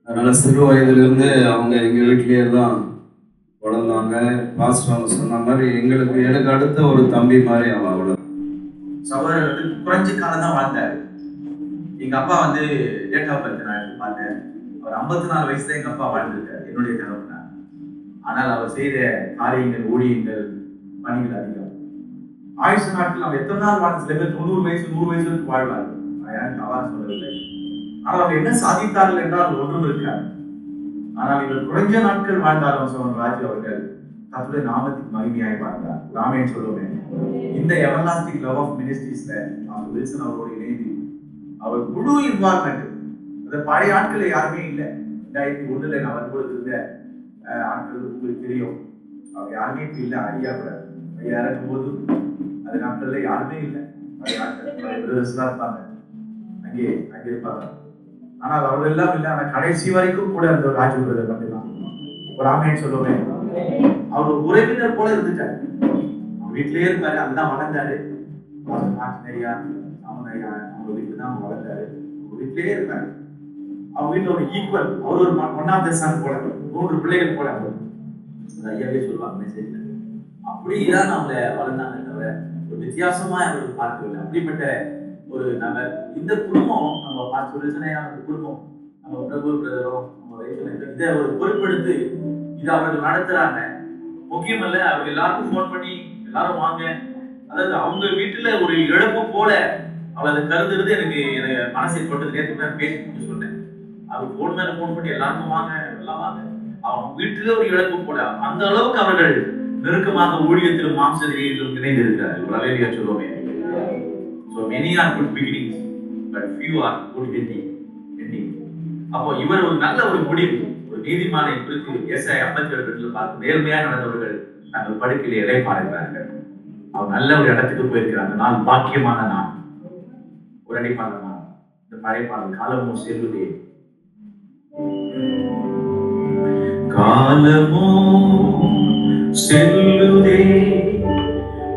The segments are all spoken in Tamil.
அதனால சிறு வயதிலிருந்து அவங்க எங்க வீட்டிலேயே தான் வளர்ந்தாங்க. பாஸ்டர் அவங்க சொன்ன மாதிரி எனக்கு அடுத்த ஒரு தம்பி மாதிரி அவன் அவ்வளவு. சகோதரர் வந்து குறைஞ்ச காலம் தான் வாழ்ந்தாரு. எங்க அப்பா வந்து டேட் ஆஃப் பர்த் நான் எடுத்து பார்த்தேன். அவர் 54 வயசு தான் எங்க அப்பா வாழ்ந்திருக்காரு, என்னுடைய தகவல். ஆனால் அவர் செய்த காரியங்கள், ஊழியங்கள், பணிகள் அதிகம். ஆயுஷ நாட்கள் அவர் எத்தனை நாள் வாழ்ந்த, சில பேர் 90 வயசு 100 வயசுக்கு வாழ்வார்கள். யாரும் தவறு சொல்லவில்லை. ஆனால் அவர் என்ன சாதித்தார்கள் என்றால் ஒன்றும் இருக்காது. ஆனால் இவர் குறைஞ்ச நாட்கள் வாழ்ந்தாலும் சோழன் ராஜு அவர்கள் கர்த்தருடைய நாமத்துக்கு மகிமையாய் வாழ்ந்தார். ராமேன் சொல்லுவேன். இந்த எவர்லாஸ்டிங் லவ் ஆஃப் மினிஸ்ட்ரீஸ்ல அவர் வில்சன் அவரோடு இணைந்து அவர் முழு இன்வால்மெண்ட், அந்த பழைய ஆட்கள் யாருமே இல்லை. 2001 நான் வரும்பொழுது இருந்த ஆட்கள் உங்களுக்கு தெரியும். அவர் யாருமே இப்ப இல்லை. ஐயா கூட ஐயா இறக்கும் போது அது நாட்கள்ல யாருமே இல்லை. பழைய ஆட்கள் தான் இருப்பாங்க, அங்கே இருப்பாங்க. ஆனால் அவர்கள் எல்லாம் இல்லை. ஆனால் கடைசி வரைக்கும் கூட அந்த ராஜு பிரதர் மட்டும்தான். ஒரு ஆமைன்னு சொல்லுவேன். அவர் ஒரு உறவினர் போல இருந்துட்டாரு. அவங்க வீட்டிலேயே இருப்பாரு, அங்கதான் வளர்ந்தாரு. ஐயா அவன் ஐயா அவங்க வீட்டுல தான் அவங்க வளர்ந்தாரு. அவங்க வீட்டிலேயே இருப்பாரு. அவங்க வீட்டுல ஒரு ஈக்குவல், அவர் ஒரு ஒன் ஆஃப் த சன் போல, 3 பிள்ளைகள் போல ஐயாவே சொல்லுவாங்க மெசேஜ்ல. அப்படிதான் அவங்கள வளர்ந்தாங்க தவிர ஒரு வித்தியாசமா அவர்கள் பார்க்கவில்லை. அப்படிப்பட்ட ஒரு நபர். இந்த குடும்பம் நம்ம பார்த்து குடும்பம், நம்ம பிரபு பிரதரும் இதை ஒரு பொறுப்பெடுத்து இதை அவர்கள் நடத்துறாங்க. முக்கியம் இல்ல, அவங்க எல்லாருக்கும் போன் பண்ணி எல்லாரும் வாங்க, அதாவது அவங்க வீட்டுல ஒரு இழப்பு போல அவள் அதை கருதுறது எனக்கு மனசை கொண்டது. நேற்று பேசி சொன்னேன். அவர் போன் மேல போன் பண்ணி எல்லாருக்கும் வாங்க, எல்லாம் வாங்க, அவங்க வீட்டுல ஒரு இழப்பு போல அந்த அளவுக்கு அவர்கள் நெருக்கமாக ஊழியத்திலும் மாம்சத்திலும் இணைந்திருக்கிறார்கள். ஒரு அலையிலியா சொல்லுவோமே. So many are good beginnings, but few are good ending. அப்போ இவர் ஒரு நல்ல ஒரு முடிவு, ஒரு நீதிமானை குறித்து ஏசாயா 57 பார்த்து நேர்மையாக நடந்தவர்கள் தங்கள் படுக்கையிலே இளைப்பாறுகிறார்கள். அவர் நல்ல ஒரு இடத்துக்கு போயிருக்கிறாங்க. நாள் பாக்கியமான நாள், ஒரு அடிப்பான நாள். இந்த பழைய பாடல் காலமோ செல்லுதே, காலமோ செல்லுதே,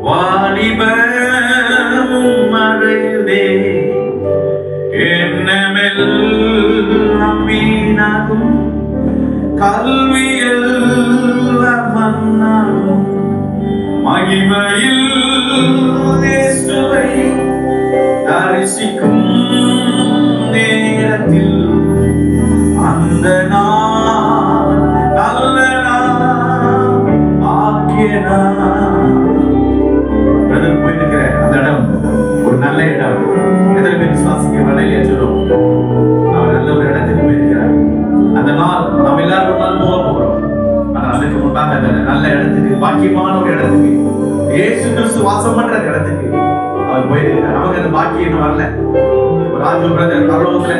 வாலிபமும் மறையுதே, எண்ணமெல்லாம் வீணாகும், கல்வியெல்லாம் மண்ணாகும், மகிமையில் இயேசுவை தரிசிக்கும் நேரத்தில் அந்த நாள் நல்ல நாள் ஆக்கிய நாள். போயிருக்கிற அந்த இடம் ஒரு நல்ல இடம். எத்தனை பேர் விசுவாசிக்க வலையிலே சொல்லும் அவர் நல்ல ஒரு இடத்துக்கு போயிருக்கிறார். அந்த நாள் நாம் எல்லாரும் ஒரு நாள் போக போகிறோம். ஆனால் அதுக்கு முன்னாக அந்த நல்ல இடத்துக்கு, பாக்கியமான ஒரு இடத்துக்கு, இயேசு கிறிஸ்து வாசம் பண்ற இடத்துக்கு அவர் போயிருக்கிறார். நமக்கு அந்த பாக்கியம் வரல. ராஜு பிரதர் பரலோகத்துல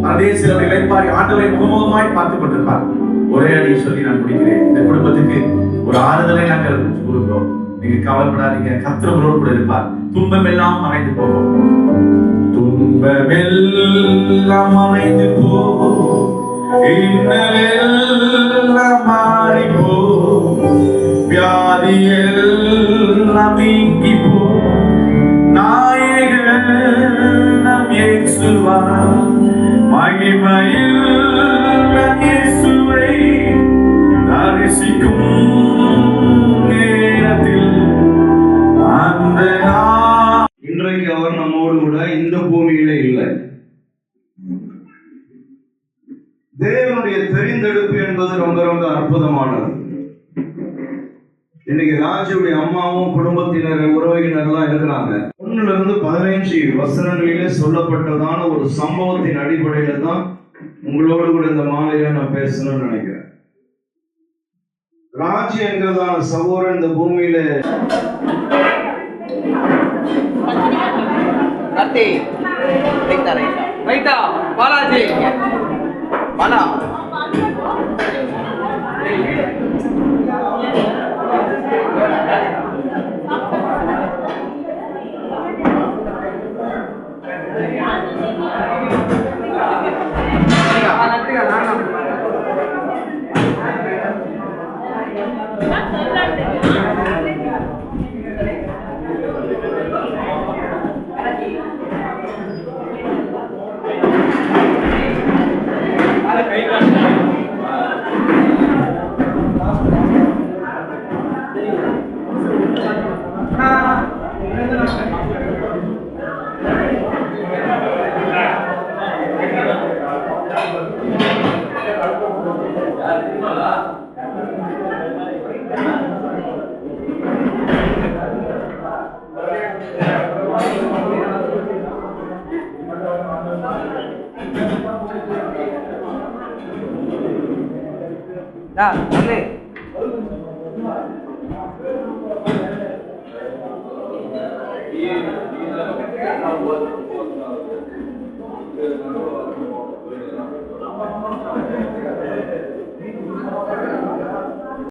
பரதேசில இளைப்பாரி ஆண்டவரை முகமுகமாய் பார்த்துக் கொண்டிருப்பார். ஒரே அடி சொல்லி நான் முடிக்கிறேன். இந்த குடும்பத்துக்கு ஒரு ஆறுதலை நாங்கள் கொடுக்கிறோம். நீங்க கவலைப்படாதீங்க, கர்த்தர் உங்களோடு கூட இருப்பார். துன்பம் எல்லாம் மறைந்து போகும், துன்பம் எல்லாம் மறைந்து போகும், இன்னலெல்லாம் மாறி போகும், வியாதி எல்லாம் நீங்கி போகும். நாயகன் நம் இயேசுவார், மகிமையில் நம் இயேசுவை தரிசிக்கும் இன்றைக்கு அவர் நம்மோடு கூட இந்த பூமியில இல்லை. தேவனுடைய தெரிந்தெடுப்பு என்பது ரொம்ப ரொம்ப அற்புதமானது. இன்னைக்கு ராஜுடைய அம்மாவும் குடும்பத்தினர் உறவினர்லாம் இருக்கிறாங்க. 1-15 வசனங்களிலே சொல்லப்பட்டதான ஒரு சம்பவத்தின் அடிப்படையில தான் உங்களோடு கூட இந்த மாலையில நான் பேசணும்னு நினைக்கிறேன். ராஜ் என்கிறதான சகோதரன் இந்த பூமியில பாலாஜி பாலா சொல்லு